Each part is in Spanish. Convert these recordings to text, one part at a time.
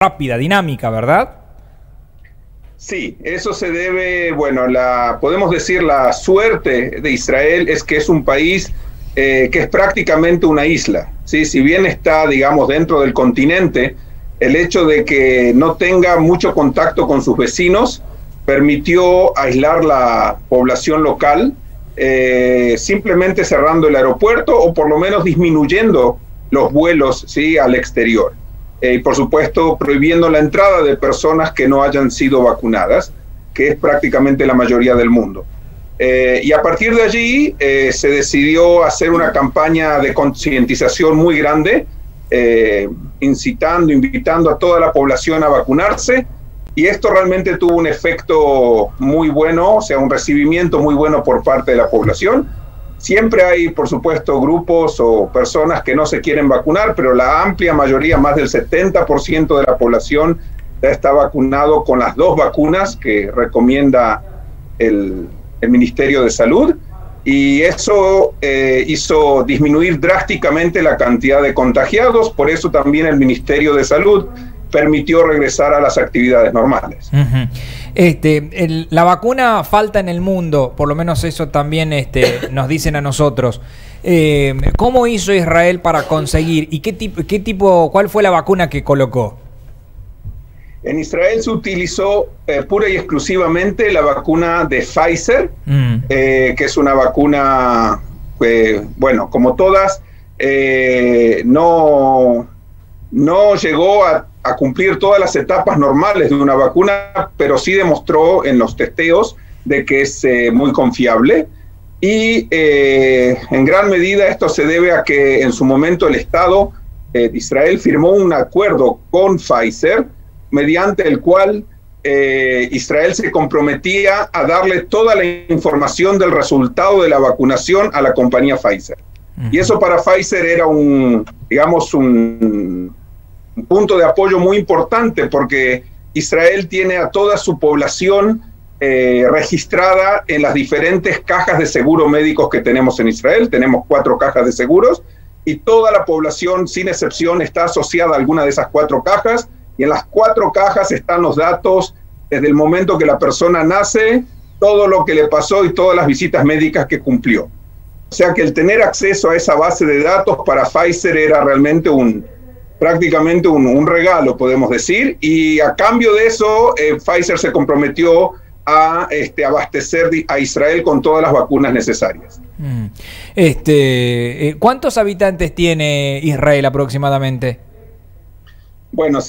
rápida, dinámica, ¿verdad? Sí, eso se debe, bueno, podemos decir la suerte de Israel es que es un país que es prácticamente una isla, ¿sí? Si bien está, digamos, dentro del continente, el hecho de que no tenga mucho contacto con sus vecinos permitió aislar la población local, simplemente cerrando el aeropuerto o por lo menos disminuyendo los vuelos, ¿sí?, al exterior. Y por supuesto prohibiendo la entrada de personas que no hayan sido vacunadas, que es prácticamente la mayoría del mundo. Y a partir de allí se decidió hacer una campaña de concientización muy grande, invitando a toda la población a vacunarse, y esto realmente tuvo un efecto muy bueno, o sea, un recibimiento muy bueno por parte de la población. Siempre hay, por supuesto, grupos o personas que no se quieren vacunar, pero la amplia mayoría, más del 70% de la población, ya está vacunado con las 2 vacunas que recomienda el Ministerio de Salud, y eso hizo disminuir drásticamente la cantidad de contagiados. Por eso también el Ministerio de Salud permitió regresar a las actividades normales. La vacuna falta en el mundo, por lo menos eso también nos dicen a nosotros. ¿Cómo hizo Israel para conseguir y cuál fue la vacuna que colocó? En Israel se utilizó pura y exclusivamente la vacuna de Pfizer, que es una vacuna, bueno, como todas, no llegó a cumplir todas las etapas normales de una vacuna, pero sí demostró en los testeos de que es muy confiable, y en gran medida esto se debe a que en su momento el Estado de Israel firmó un acuerdo con Pfizer, mediante el cual Israel se comprometía a darle toda la información del resultado de la vacunación a la compañía Pfizer. Y eso para Pfizer era un punto de apoyo muy importante, porque Israel tiene a toda su población registrada en las diferentes cajas de seguro médicos que tenemos en Israel. Tenemos 4 cajas de seguros, y toda la población, sin excepción, está asociada a alguna de esas 4 cajas, y en las 4 cajas están los datos desde el momento que la persona nace, todo lo que le pasó y todas las visitas médicas que cumplió. O sea que el tener acceso a esa base de datos para Pfizer era realmente prácticamente un regalo, podemos decir, y a cambio de eso Pfizer se comprometió a abastecer a Israel con todas las vacunas necesarias. ¿Cuántos habitantes tiene Israel aproximadamente? Bueno,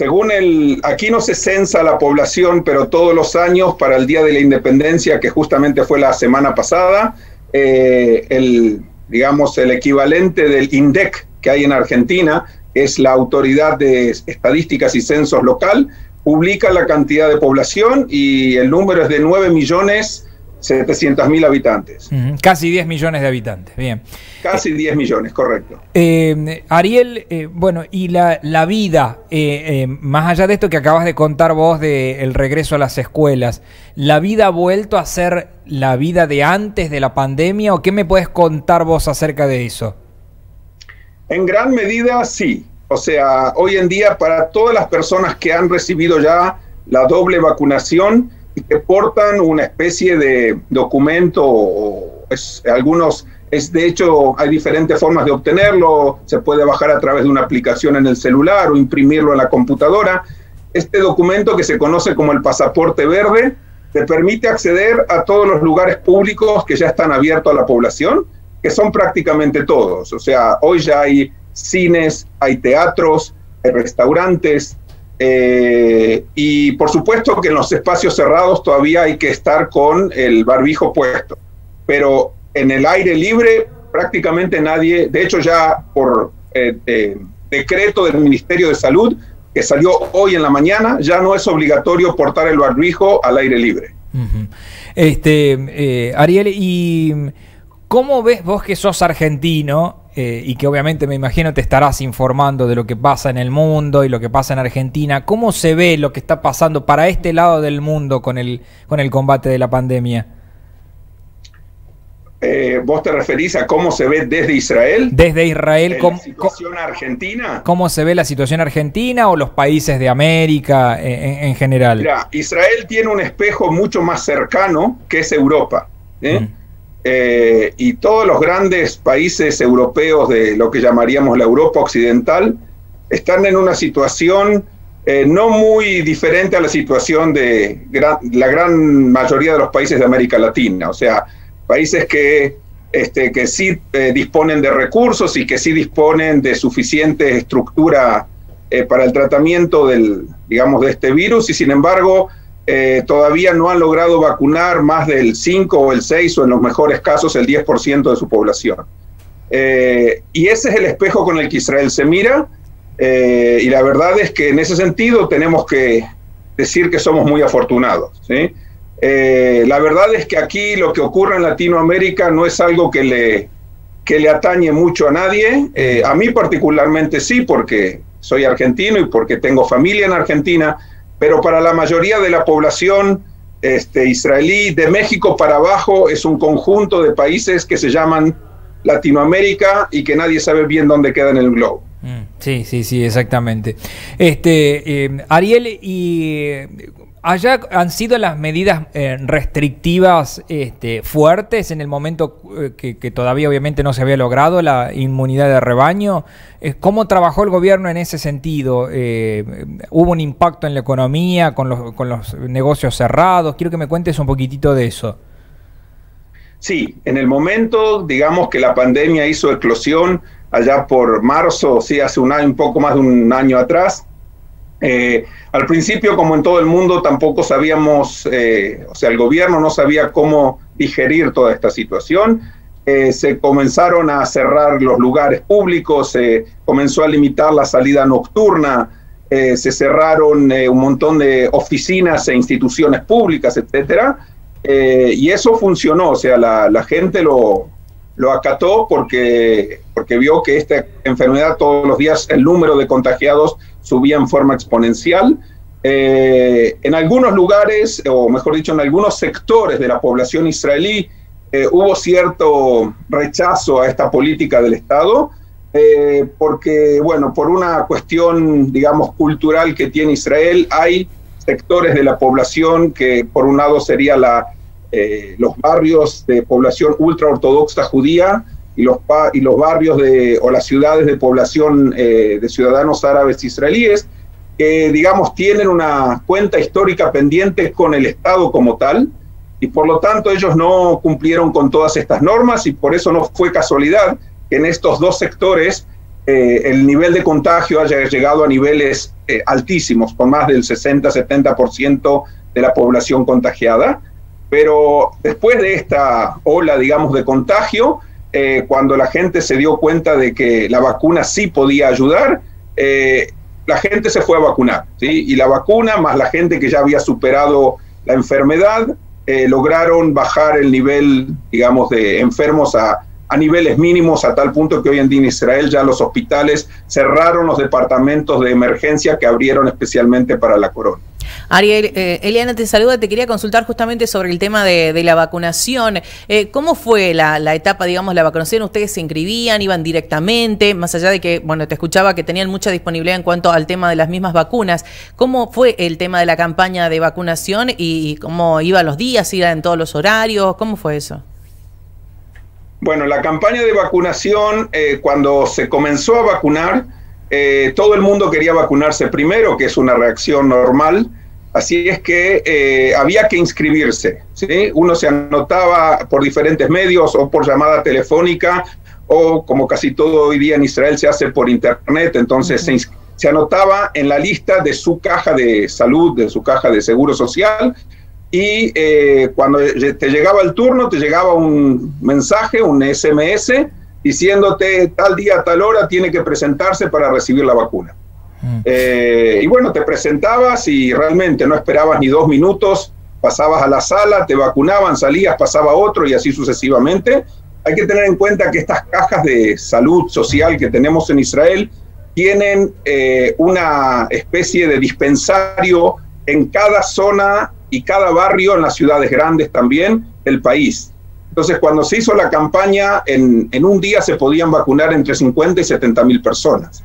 aquí no se censa la población, pero todos los años para el Día de la Independencia, que justamente fue la semana pasada, digamos, el equivalente del INDEC que hay en Argentina, es la Autoridad de Estadísticas y Censos Local, publica la cantidad de población, y el número es de 9.700.000 habitantes. Casi 10 millones de habitantes, bien. Casi 10 millones, correcto. Ariel, bueno, y la vida, más allá de esto que acabas de contar vos del regreso a las escuelas, ¿la vida ha vuelto a ser la vida de antes de la pandemia, o qué me puedes contar vos acerca de eso? En gran medida sí. O sea, hoy en día para todas las personas que han recibido ya la doble vacunación y que portan una especie de documento, de hecho hay diferentes formas de obtenerlo, se puede bajar a través de una aplicación en el celular o imprimirlo en la computadora. Este documento, que se conoce como el pasaporte verde, te permite acceder a todos los lugares públicos que ya están abiertos a la población, que son prácticamente todos. O sea, hoy ya hay cines, hay teatros, hay restaurantes, y por supuesto que en los espacios cerrados todavía hay que estar con el barbijo puesto, pero en el aire libre prácticamente nadie, de hecho ya por decreto del Ministerio de Salud, que salió hoy en la mañana, ya no es obligatorio portar el barbijo al aire libre. Ariel, ¿y cómo ves vos, que sos argentino, y que obviamente me imagino te estarás informando de lo que pasa en el mundo y lo que pasa en Argentina? ¿Cómo se ve lo que está pasando para este lado del mundo con el combate de la pandemia? ¿Vos te referís a cómo se ve desde Israel? Desde Israel, ¿La situación argentina? ¿Cómo se ve la situación argentina o los países de América en general? Mira, Israel tiene un espejo mucho más cercano que es Europa. Y todos los grandes países europeos de lo que llamaríamos la Europa occidental están en una situación no muy diferente a la situación de la gran mayoría de los países de América Latina. O sea, países que sí disponen de recursos y que sí disponen de suficiente estructura para el tratamiento digamos, de este virus, y sin embargo todavía no han logrado vacunar más del 5 o el 6 o en los mejores casos el 10% de su población. Y ese es el espejo con el que Israel se mira, y la verdad es que en ese sentido tenemos que decir que somos muy afortunados, ¿sí? La verdad es que aquí lo que ocurre en Latinoamérica no es algo que le atañe mucho a nadie. A mí particularmente sí, porque soy argentino y porque tengo familia en Argentina, pero para la mayoría de la población israelí, de México para abajo, es un conjunto de países que se llaman Latinoamérica y que nadie sabe bien dónde queda en el globo. Sí, exactamente. Ariel, y allá han sido las medidas restrictivas fuertes en el momento que todavía obviamente no se había logrado la inmunidad de rebaño. ¿Cómo trabajó el gobierno en ese sentido? ¿Hubo un impacto en la economía con los negocios cerrados? Quiero que me cuentes un poquitito de eso. Sí, en el momento, digamos, que la pandemia hizo eclosión, allá por marzo, sí, hace un poco más de un año atrás. Al principio, como en todo el mundo, tampoco sabíamos, o sea, el gobierno no sabía cómo digerir toda esta situación. Se comenzaron a cerrar los lugares públicos, se comenzó a limitar la salida nocturna, se cerraron un montón de oficinas e instituciones públicas, etcétera. Y eso funcionó, o sea, la gente lo acató porque vio que esta enfermedad todos los días el número de contagiados subía en forma exponencial. En algunos lugares, o mejor dicho, en algunos sectores de la población israelí, hubo cierto rechazo a esta política del Estado, porque, bueno, por una cuestión, digamos, cultural que tiene Israel, hay sectores de la población que, por un lado, sería los barrios de población ultraortodoxa judía y los barrios o las ciudades de población de ciudadanos árabes israelíes, que, digamos, tienen una cuenta histórica pendiente con el Estado como tal, y por lo tanto ellos no cumplieron con todas estas normas, y por eso no fue casualidad que en estos dos sectores el nivel de contagio haya llegado a niveles altísimos, con más del 60-70% de la población contagiada. Pero después de esta ola, digamos, de contagio, cuando la gente se dio cuenta de que la vacuna sí podía ayudar, la gente se fue a vacunar, ¿sí? Y la vacuna, más la gente que ya había superado la enfermedad, lograron bajar el nivel, digamos, de enfermos a niveles mínimos, a tal punto que hoy en día en Israel ya los hospitales cerraron los departamentos de emergencia que abrieron especialmente para la corona. Ariel, Eliana te saluda, te quería consultar justamente sobre el tema de la vacunación. ¿Cómo fue la etapa, digamos, la vacunación? ¿Ustedes se inscribían, iban directamente? Más allá de que, bueno, te escuchaba que tenían mucha disponibilidad en cuanto al tema de las mismas vacunas. ¿Cómo fue el tema de la campaña de vacunación y cómo iban los días, iban en todos los horarios? ¿Cómo fue eso? Bueno, la campaña de vacunación, cuando se comenzó a vacunar, todo el mundo quería vacunarse primero, que es una reacción normal. Así es que había que inscribirse, ¿sí? Uno se anotaba por diferentes medios, o por llamada telefónica, o como casi todo hoy día en Israel se hace por internet. Entonces se anotaba en la lista de su caja de salud, de su caja de seguro social, y cuando te llegaba el turno, te llegaba un mensaje, un SMS, diciéndote tal día, tal hora tiene que presentarse para recibir la vacuna. Y bueno, te presentabas y realmente no esperabas ni 2 minutos, pasabas a la sala, te vacunaban, salías, pasaba otro y así sucesivamente. Hay que tener en cuenta que estas cajas de salud social que tenemos en Israel tienen una especie de dispensario en cada zona y cada barrio, en las ciudades grandes también del país. Entonces, cuando se hizo la campaña, en un día se podían vacunar entre 50 y 70.000 personas.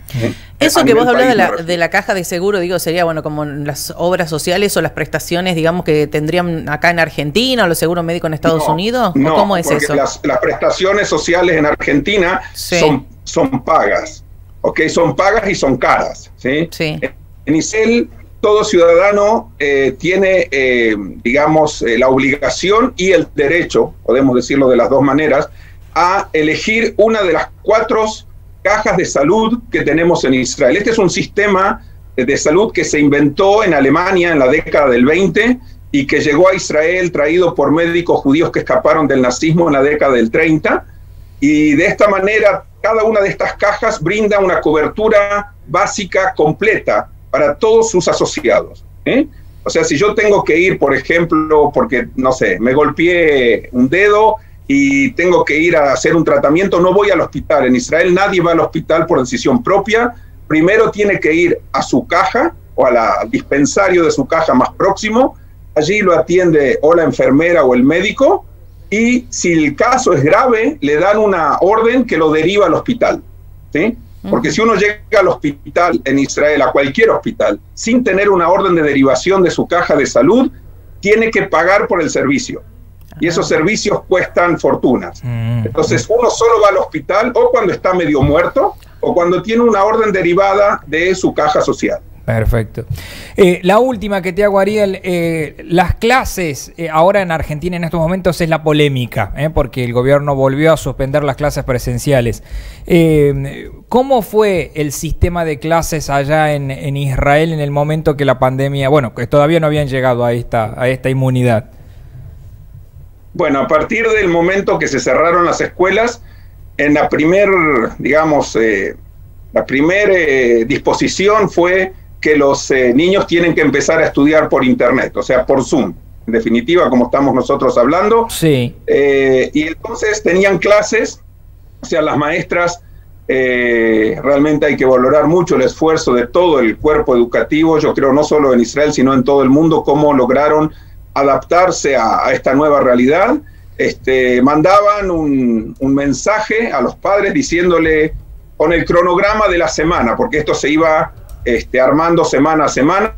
Eso que vos hablás de la caja de seguro, digo, sería, bueno, como las obras sociales o las prestaciones, digamos, que tendrían acá en Argentina o los seguros médicos en Estados Unidos. No, ¿cómo es eso? Las prestaciones sociales en Argentina son pagas, ¿ok? Son pagas y son caras, ¿sí? En Israel, todo ciudadano tiene, digamos, la obligación y el derecho, podemos decirlo de las dos maneras, a elegir una de las 4 cajas de salud que tenemos en Israel. Este es un sistema de salud que se inventó en Alemania en la década del 20 y que llegó a Israel traído por médicos judíos que escaparon del nazismo en la década del 30. Y de esta manera, cada una de estas cajas brinda una cobertura básica completa para todos sus asociados. O sea, si yo tengo que ir, por ejemplo, porque, no sé, me golpeé un dedo y tengo que ir a hacer un tratamiento, no voy al hospital. En Israel nadie va al hospital por decisión propia. Primero tiene que ir a su caja o al dispensario de su caja más próximo. Allí lo atiende o la enfermera o el médico. Y si el caso es grave, le dan una orden que lo deriva al hospital, ¿sí? Porque si uno llega al hospital en Israel, a cualquier hospital, sin tener una orden de derivación de su caja de salud, tiene que pagar por el servicio. Y esos servicios cuestan fortunas. Entonces uno solo va al hospital o cuando está medio muerto o cuando tiene una orden derivada de su caja social. Perfecto. La última que te hago, Ariel, las clases, ahora en Argentina en estos momentos es la polémica, porque el gobierno volvió a suspender las clases presenciales. ¿Cómo fue el sistema de clases allá en Israel en el momento que la pandemia, bueno, que todavía no habían llegado a esta inmunidad? Bueno, a partir del momento que se cerraron las escuelas, en la la primera disposición fue que los niños tienen que empezar a estudiar por internet, o sea, por Zoom, en definitiva, como estamos nosotros hablando. Sí. Y entonces tenían clases, o sea, las maestras, realmente hay que valorar mucho el esfuerzo de todo el cuerpo educativo, yo creo no solo en Israel, sino en todo el mundo, cómo lograron adaptarse a esta nueva realidad. Mandaban un mensaje a los padres diciéndole con el cronograma de la semana, porque esto se iba armando semana a semana,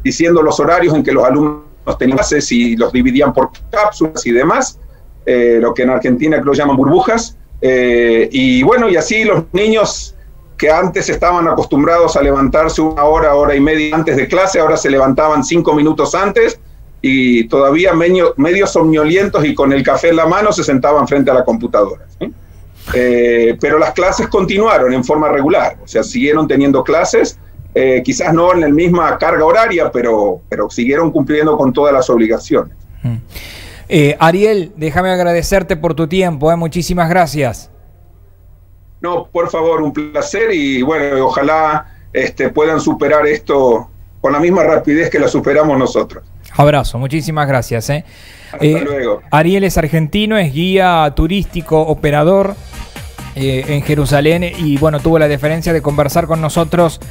diciendo los horarios en que los alumnos tenían clases y los dividían por cápsulas y demás, lo que en Argentina creo llaman burbujas, y bueno, y así los niños que antes estaban acostumbrados a levantarse 1 hora, hora y media antes de clase, ahora se levantaban 5 minutos antes y todavía medio somnolientos y con el café en la mano se sentaban frente a la computadora, ¿sí? Pero las clases continuaron en forma regular, o sea, siguieron teniendo clases, quizás no en la misma carga horaria, pero siguieron cumpliendo con todas las obligaciones. Ariel, déjame agradecerte por tu tiempo, muchísimas gracias. No, por favor, un placer y bueno, ojalá puedan superar esto con la misma rapidez que la superamos nosotros. Abrazo, muchísimas gracias. Hasta luego. Ariel es argentino, es guía turístico, operador en Jerusalén y bueno, tuvo la deferencia de conversar con nosotros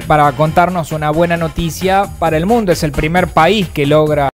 para contarnos una buena noticia para el mundo. Es el primer país que logra